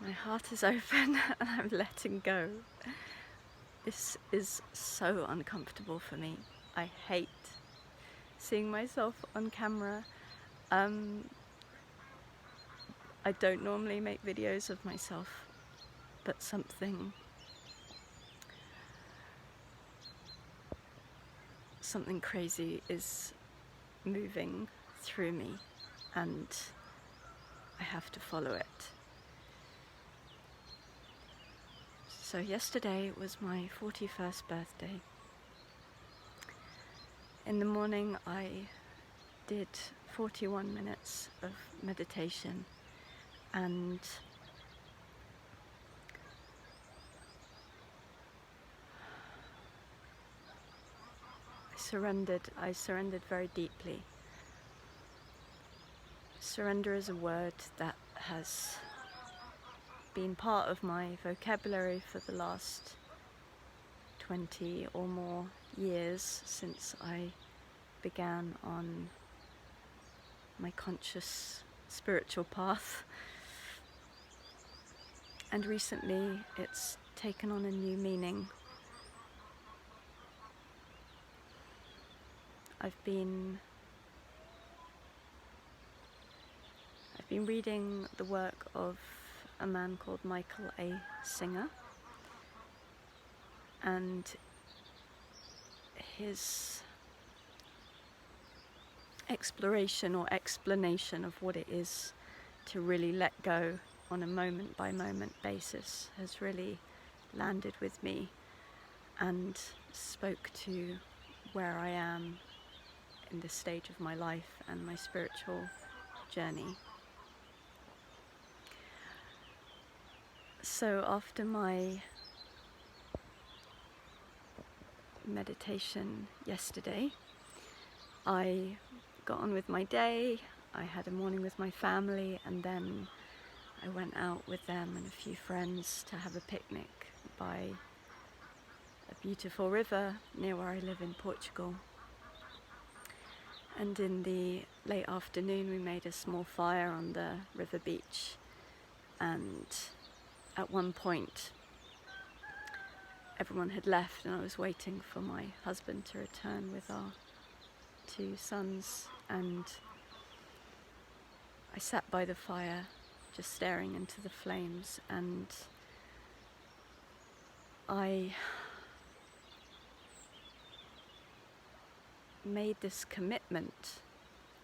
My heart is open and I'm letting go. This is so uncomfortable for me. I hate seeing myself on camera. I don't normally make videos of myself, but something crazy is moving through me and I have to follow it. So yesterday was my 41st birthday. In the morning I did 41 minutes of meditation and I surrendered very deeply. Surrender is a word that has been part of my vocabulary for the last 20 or more years since I began on my conscious spiritual path. And recently it's taken on a new meaning. I've been reading the work of a man called Michael A. Singer, and his exploration or explanation of what it is to really let go on a moment by moment basis has really landed with me and spoke to where I am in this stage of my life and my spiritual journey. So after my meditation yesterday, I got on with my day. I had a morning with my family and then I went out with them and a few friends to have a picnic by a beautiful river near where I live in Portugal. And in the late afternoon we made a small fire on the river beach, and at one point everyone had left and I was waiting for my husband to return with our 2 sons, and I sat by the fire just staring into the flames, and I made this commitment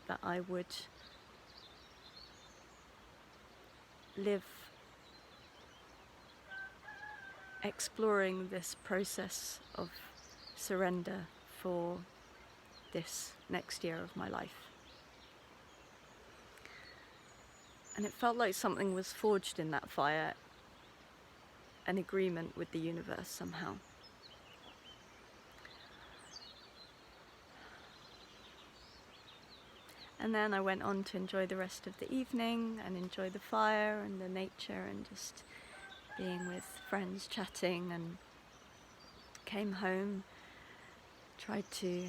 that I would live exploring this process of surrender for this next year of my life. And it felt like something was forged in that fire, an agreement with the universe somehow. And then I went on to enjoy the rest of the evening and enjoy the fire and the nature and just being with friends, chatting, and came home, tried to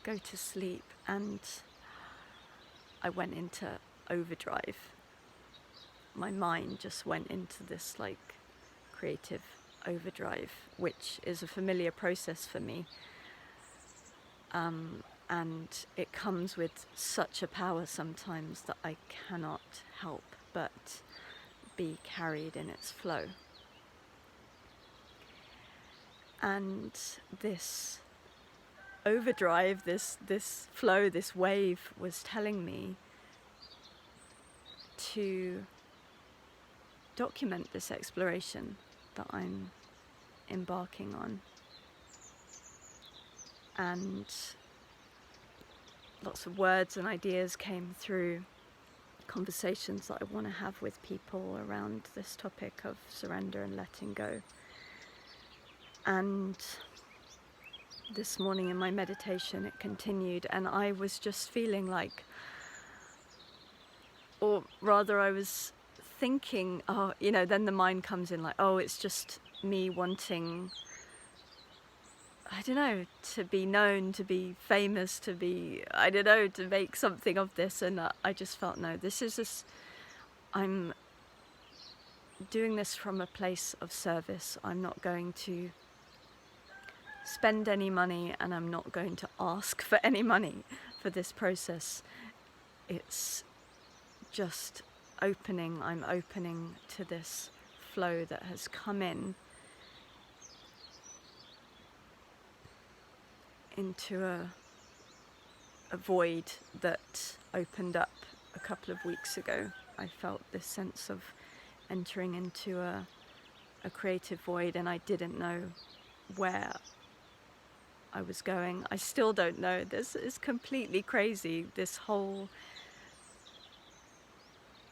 go to sleep, and I went into overdrive. My mind just went into this creative overdrive, which is a familiar process for me. And it comes with such a power sometimes that I cannot help but be carried in its flow. And this overdrive, this flow, this wave was telling me to document this exploration that I'm embarking on. And lots of words and ideas came through, conversations that I want to have with people around this topic of surrender and letting go. And this morning in my meditation it continued, and I was just feeling like, or rather I was thinking, then the mind comes in like, it's just me wanting, I don't know, to be known, to be famous, to be, to make something of this. And I just felt, no, I'm doing this from a place of service. I'm not going to spend any money, and I'm not going to ask for any money for this process. It's just opening. I'm opening to this flow that has come into a void that opened up a couple of weeks ago. I felt this sense of entering into a creative void, and I didn't know where I was going. I still don't know. This is completely crazy. This whole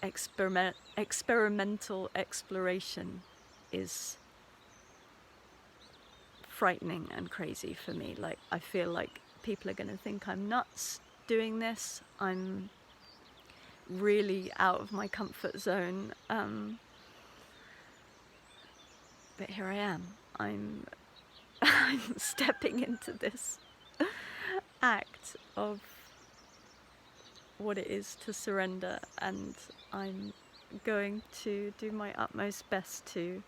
experimental exploration is frightening and crazy for me. Like, I feel like people are going to think I'm nuts doing this. I'm really out of my comfort zone. But here I am. I'm stepping into this act of what it is to surrender, and I'm going to do my utmost best to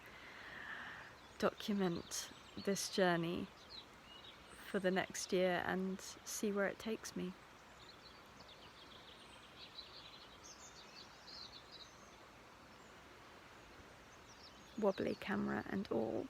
document this journey for the next year and see where it takes me. Wobbly camera and all.